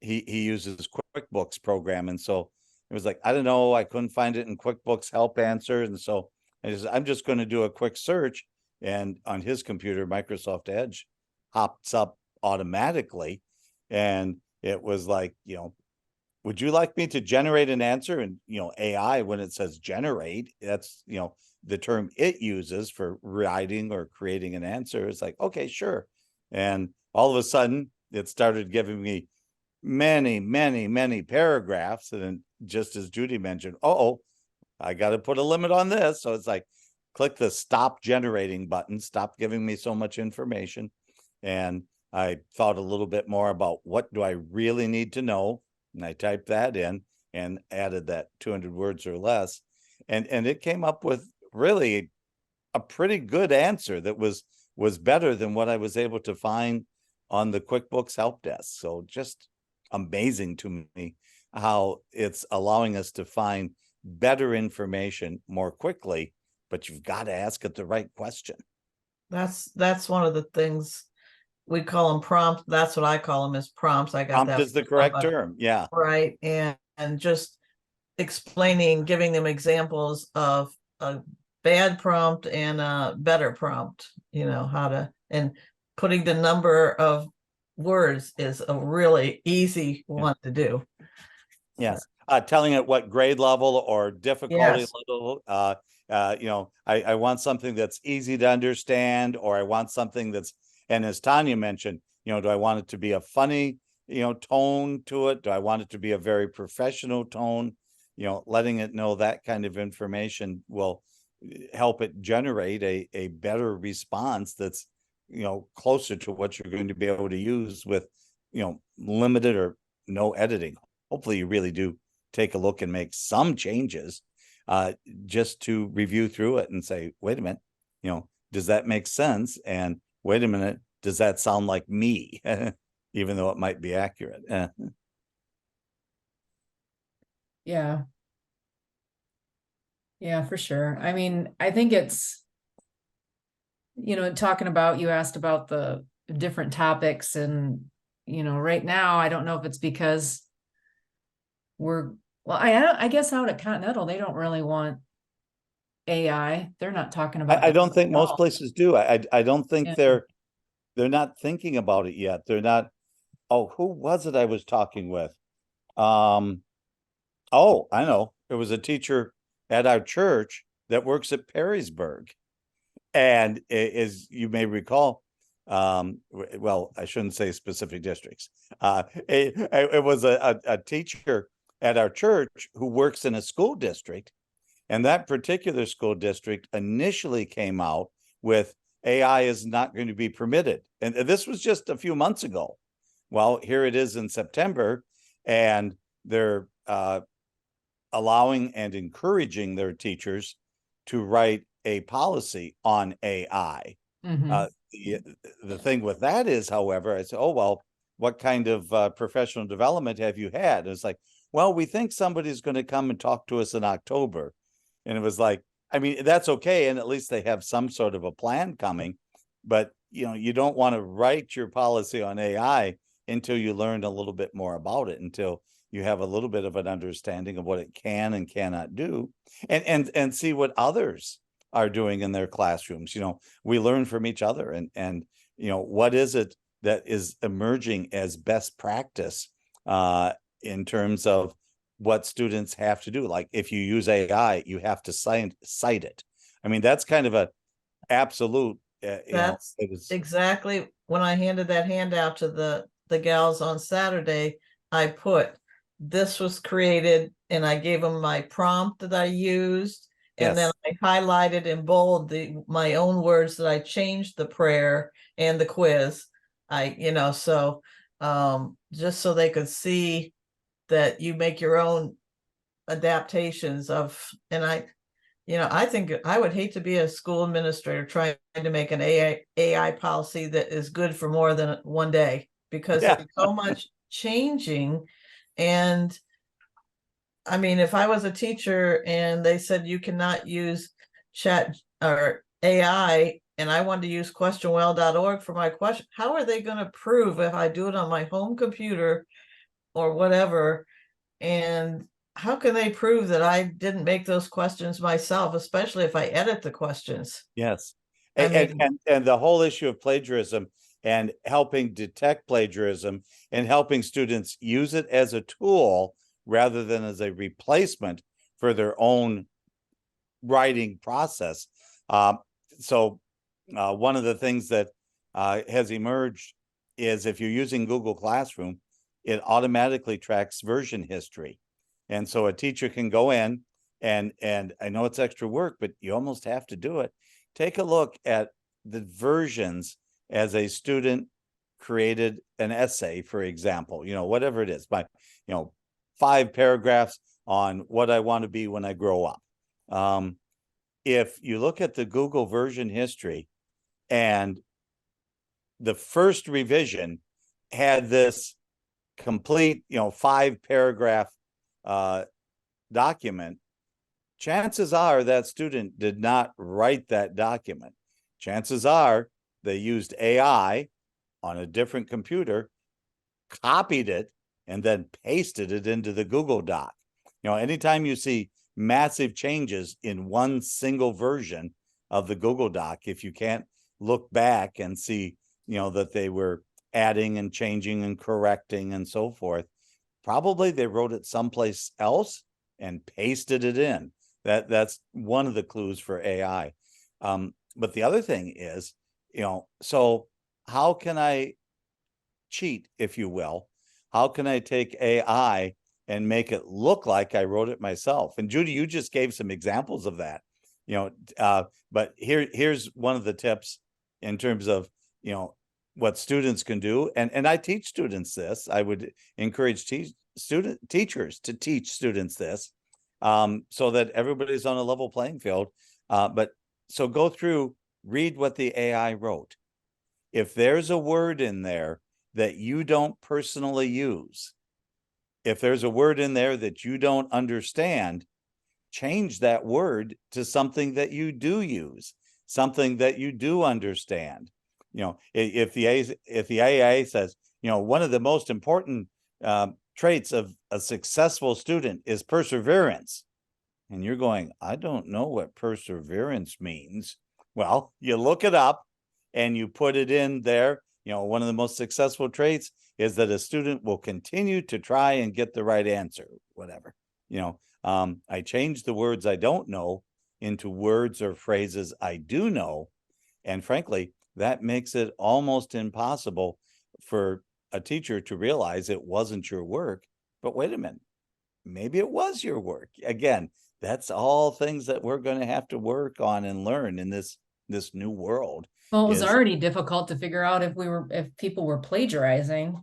he uses QuickBooks program. And so it was like, I don't know, I couldn't find it in QuickBooks help answer. And so I'm just going to do a quick search. And on his computer, Microsoft Edge hops up automatically. And it was like, would you like me to generate an answer? And, AI, when it says generate, that's, the term it uses for writing or creating an answer. It's like, okay, sure. And all of a sudden it started giving me many, many, many paragraphs. And then just as Judy mentioned, I got to put a limit on this. So it's like, click the stop generating button, stop giving me so much information. And I thought a little bit more about what do I really need to know. And I typed that in and added that 200 words or less. And it came up with really a pretty good answer that was better than what I was able to find on the QuickBooks help desk. So just amazing to me how it's allowing us to find better information more quickly, but you've got to ask it the right question. That's one of the things we call them prompts. That's what I call them, is prompts. I got Prompt that is the correct term. Yeah. right. And just explaining, giving them examples of a bad prompt and a better prompt, how to, and putting the number of words is a really easy one to do. Yes. Telling it what grade level or difficulty Yes. level, I want something that's easy to understand, or I want something that's, and as Tanya mentioned, do I want it to be a funny, tone to it? Do I want it to be a very professional tone? Letting it know that kind of information will help it generate a better response that's, closer to what you're going to be able to use with, limited or no editing. Hopefully you really do take a look and make some changes, just to review through it and say, wait a minute, does that make sense? And wait a minute, does that sound like me? Even though it might be accurate. Yeah. Yeah, for sure. I mean, I think it's, talking about, you asked about the different topics, and, right now, I don't know if it's because I guess out at Continental, they don't really want AI. They're not talking about I don't think most all. places do. I don't think Yeah. they're not thinking about it yet. They're not. Oh, who was it I was talking with? Oh, I know. It was a teacher at our church that works at Perrysburg. And as you may recall, well, I shouldn't say specific districts. It was a teacher at our church who works in a school district. And that particular school district initially came out with AI is not going to be permitted. And this was just a few months ago. Well, here it is in September, and they're allowing and encouraging their teachers to write a policy on AI. The thing with that is, however, I said, oh, well, what kind of professional development have you had? And it's like, well, we think somebody's going to come and talk to us in October. And it was like, I mean, that's okay. And at least they have some sort of a plan coming. But, you don't want to write your policy on AI until you learn a little bit more about it, until you have a little bit of an understanding of what it can and cannot do, and see what others are doing in their classrooms. We learn from each other, and what is it that is emerging as best practice in terms of what students have to do. Like if you use AI, you have to cite it. I mean, that's kind of a absolute. That's exactly when I handed that handout to the gals on Saturday. I put, this was created, and I gave them my prompt that I used, and then I highlighted in bold my own words that I changed the prayer and the quiz. So just so they could see that you make your own adaptations of, and I think I would hate to be a school administrator trying to make an AI policy that is good for more than one day, because there's so much changing. And I mean, if I was a teacher and they said you cannot use chat or AI, and I wanted to use questionwell.org for my question, how are they going to prove if I do it on my home computer or whatever. And how can they prove that I didn't make those questions myself, especially if I edit the questions? Yes. I And, mean- and the whole issue of plagiarism and helping detect plagiarism and helping students use it as a tool rather than as a replacement for their own writing process. So one of the things that has emerged is if you're using Google Classroom, it automatically tracks version history. And so a teacher can go in and I know it's extra work, but you almost have to do it. Take a look at the versions as a student created an essay, for example, whatever it is, by, 5 paragraphs on what I want to be when I grow up. If you look at the Google version history, and the first revision had this complete, 5 paragraph document, chances are that student did not write that document. Chances are they used AI on a different computer, copied it, and then pasted it into the Google Doc. Anytime you see massive changes in one single version of the Google Doc, if you can't look back and see, that they were adding and changing and correcting and so forth, probably they wrote it someplace else and pasted it in. That's one of the clues for AI. But the other thing is, so how can I cheat, if you will? How can I take AI and make it look like I wrote it myself? And Judy, you just gave some examples of that, but here's one of the tips in terms of, what students can do. And I teach students this. I would encourage teachers to teach students this, so that everybody's on a level playing field. But so go through, read what the AI wrote. If there's a word in there that you don't personally use, if there's a word in there that you don't understand, change that word to something that you do use, something that you do understand. If the AI says, one of the most important traits of a successful student is perseverance, and you're going, I don't know what perseverance means. Well, you look it up and you put it in there. One of the most successful traits is that a student will continue to try and get the right answer, whatever. I change the words I don't know into words or phrases I do know. And frankly, that makes it almost impossible for a teacher to realize it wasn't your work. But wait a minute, maybe it was your work. Again, that's all things that we're going to have to work on and learn in this new world. Well, it was already difficult to figure out if people were plagiarizing.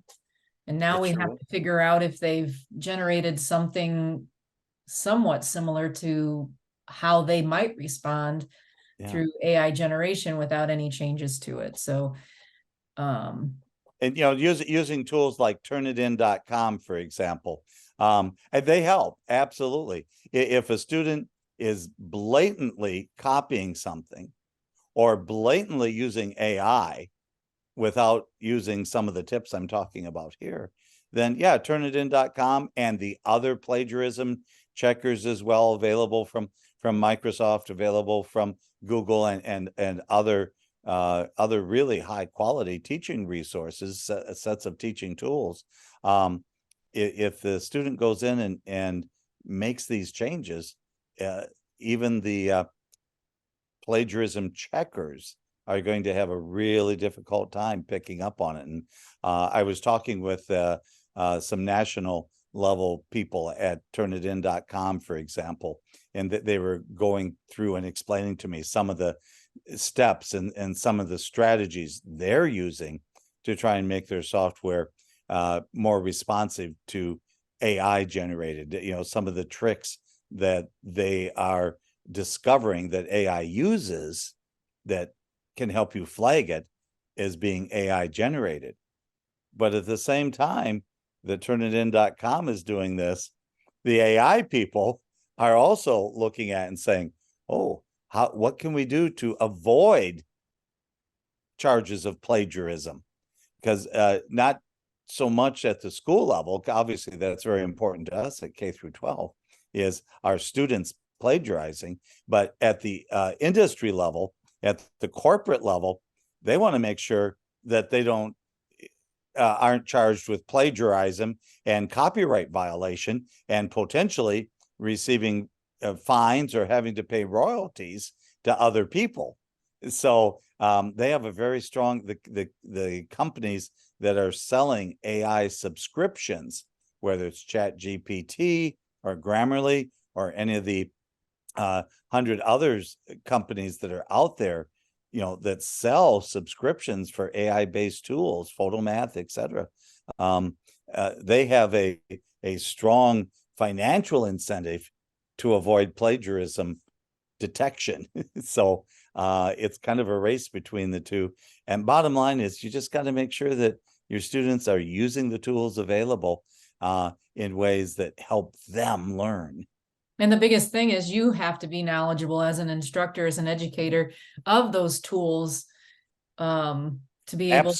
And now we have to figure out if they've generated something somewhat similar to how they might respond through AI generation without any changes to it. So, and using tools like Turnitin.com, for example, and they help absolutely. If a student is blatantly copying something or blatantly using AI without using some of the tips I'm talking about here, then Turnitin.com and the other plagiarism checkers as well, available from Microsoft, available from Google, and other really high quality teaching resources, sets of teaching tools. If the student goes in and makes these changes, even the plagiarism checkers are going to have a really difficult time picking up on it. And I was talking with some national level people at Turnitin.com, for example, and they were going through and explaining to me some of the steps and some of the strategies they're using to try and make their software more responsive to AI generated, some of the tricks that they are discovering that AI uses that can help you flag it as being AI generated. But at the same time that Turnitin.com is doing this, the AI people are also looking at and saying, oh, what can we do to avoid charges of plagiarism? Because not so much at the school level, obviously that's very important to us at K through 12, is our students plagiarizing, but at the industry level, at the corporate level, they want to make sure that they don't aren't charged with plagiarism and copyright violation and potentially receiving fines or having to pay royalties to other people. So they have a very strong, the companies that are selling AI subscriptions, whether it's ChatGPT or Grammarly or any of the 100 others companies that are out there, you know, that sell subscriptions for AI-based tools, Photomath, etc. They have a strong financial incentive to avoid plagiarism detection. So it's kind of a race between the two. And bottom line is, you just got to make sure that your students are using the tools available in ways that help them learn. And the biggest thing is you have to be knowledgeable as an instructor, as an educator of those tools, to be able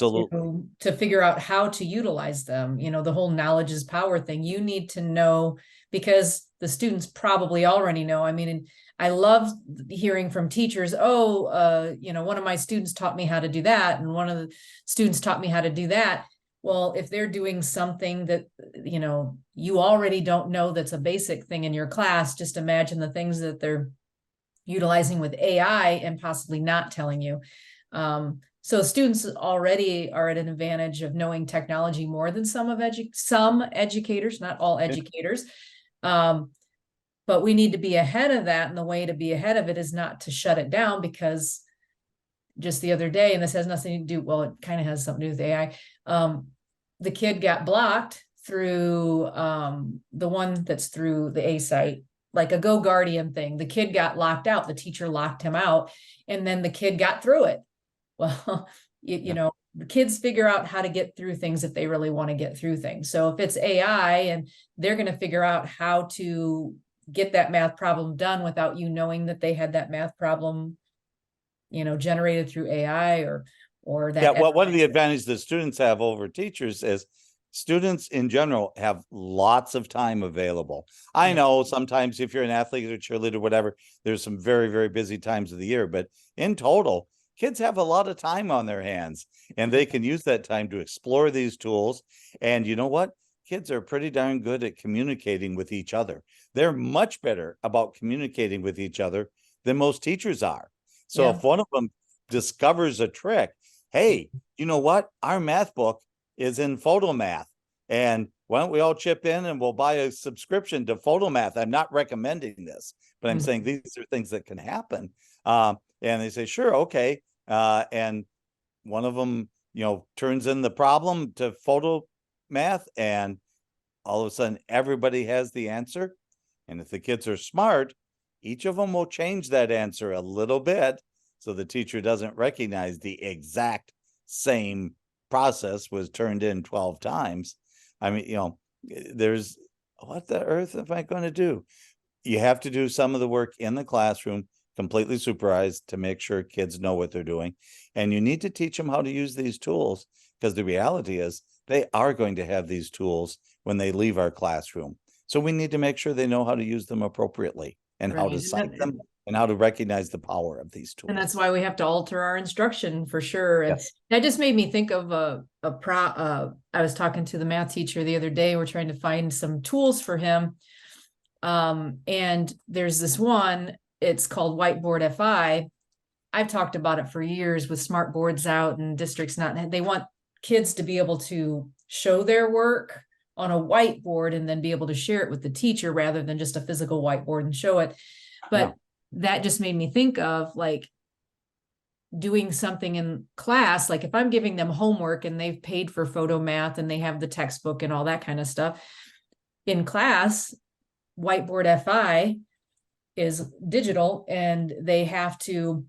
to figure out how to utilize them. You know, the whole knowledge is power thing. You need to know, because the students probably already know. I mean, I love hearing from teachers, you know, one of my students taught me how to do that, and one of the students taught me how to do that. Well, if they're doing something that, you know, you already don't know, that's a basic thing in your class, just imagine the things that they're utilizing with AI and possibly not telling you. So students already are at an advantage of knowing technology more than some educators, not all educators. But we need to be ahead of that. And the way to be ahead of it is not to shut it down, because just the other day, and this has nothing to do, well, it kind of has something to do with AI. The kid got blocked through the one that's through the A site, like a Go Guardian thing. The kid got locked out. The teacher locked him out, and then the kid got through it. Well, you know, the kids figure out how to get through things if they really want to get through things. So if it's AI and they're going to figure out how to get that math problem done without you knowing that they had that math problem, you know, generated through AI or that. Yeah, well, one of the advantages that students have over teachers is students in general have lots of time available. I know sometimes if you're an athlete or cheerleader, whatever, there's some very, very busy times of the year, but in total, kids have a lot of time on their hands, and they can use that time to explore these tools. And you know what? Kids are pretty darn good at communicating with each other. They're much better about communicating with each other than most teachers are. So if one of them discovers a trick, hey, you know what? Our math book is in Photomath, and why don't we all chip in and we'll buy a subscription to Photomath? I'm not recommending this, but I'm saying these are things that can happen. And they say, sure, okay. And one of them, you know, turns in the problem to Photomath, and all of a sudden everybody has the answer. And if the kids are smart, each of them will change that answer a little bit, so the teacher doesn't recognize the exact same process was turned in 12 times. I mean, you know, there's, what the earth am I going to do? You have to do some of the work in the classroom, completely supervised, to make sure kids know what they're doing. And you need to teach them how to use these tools, because the reality is they are going to have these tools when they leave our classroom. So we need to make sure they know how to use them appropriately, and how to cite them, and how to recognize the power of these tools. And that's why we have to alter our instruction for sure. And that just made me think of I was talking to the math teacher the other day. We're trying to find some tools for him. And there's this one, it's called Whiteboard FI. I've talked about it for years with smart boards out and districts they want kids to be able to show their work on a whiteboard and then be able to share it with the teacher rather than just a physical whiteboard and show it. But that just made me think of like doing something in class. Like if I'm giving them homework and they've paid for Photomath and they have the textbook and all that kind of stuff in class, Whiteboard FI is digital, and they have to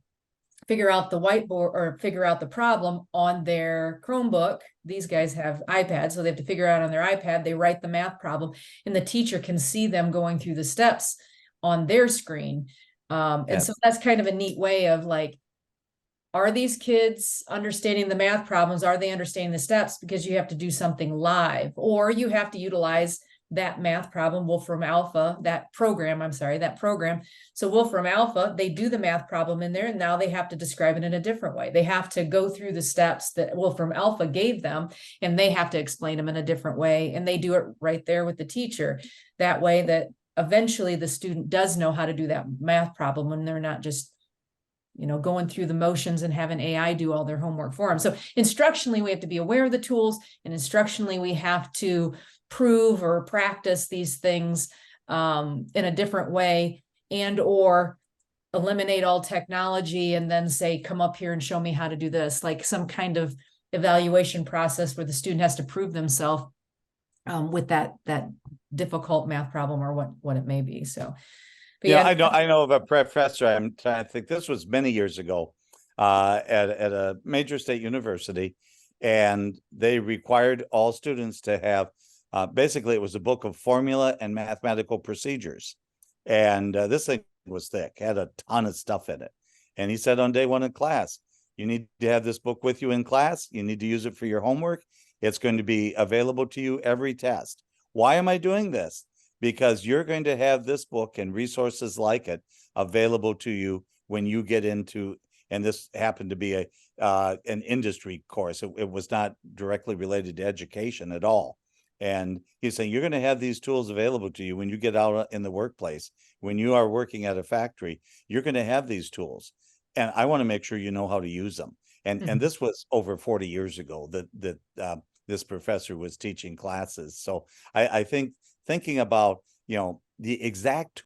figure out the whiteboard or figure out the problem on their Chromebook. These guys have iPads, so they have to figure out on their iPad. They write the math problem, and the teacher can see them going through the steps on their screen. And so that's kind of a neat way of like are these kids understanding the math problems? Are they understanding the steps? Because you have to do something live, or you have to utilize that math problem, Wolfram Alpha, that program. So Wolfram Alpha, they do the math problem in there, and now they have to describe it in a different way. They have to go through the steps that Wolfram Alpha gave them, and they have to explain them in a different way. And they do it right there with the teacher. That way that eventually the student does know how to do that math problem, and they're not just, going through the motions and having AI do all their homework for them. So instructionally, we have to be aware of the tools, and instructionally, we have to prove or practice these things in a different way, and or eliminate all technology and then say, come up here and show me how to do this, like some kind of evaluation process where the student has to prove themselves with that difficult math problem or what it may be. So but yeah, I know of a professor, I'm trying to think, this was many years ago, at a major state university, and they required all students to have, basically it was a book of formula and mathematical procedures. And this thing was thick, had a ton of stuff in it. And he said on day one in class, you need to have this book with you in class. You need to use it for your homework. It's going to be available to you every test. Why am I doing this? Because you're going to have this book and resources like it available to you when you get into, and this happened to be an industry course. It was not directly related to education at all. And he's saying, you're going to have these tools available to you when you get out in the workplace. When you are working at a factory, you're going to have these tools. And I want to make sure you know how to use them. And this was over 40 years ago that this professor was teaching classes. So I think thinking about, the exact